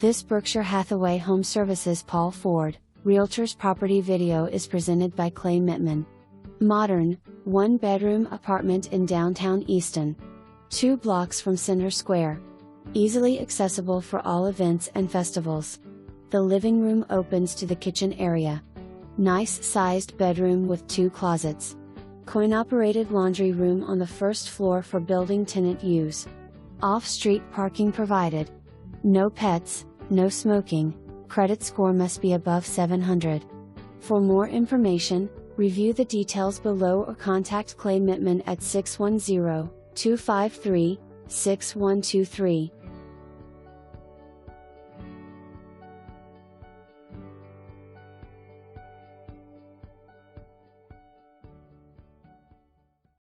This Berkshire Hathaway HomeServices Paul Ford, Realtors property video is presented by Clay.Mitman. Modern, one-bedroom apartment in downtown Easton. 2 blocks from Center Square. Easily accessible for all events and festivals. The living room opens to the kitchen area. Nice-sized bedroom with 2 closets. Coin-operated laundry room on the first floor for building tenant use. Off-street parking provided. No pets, no smoking. Credit score must be above 700. For more information, review the details below or contact Clay.Mitman at 610-253-6123.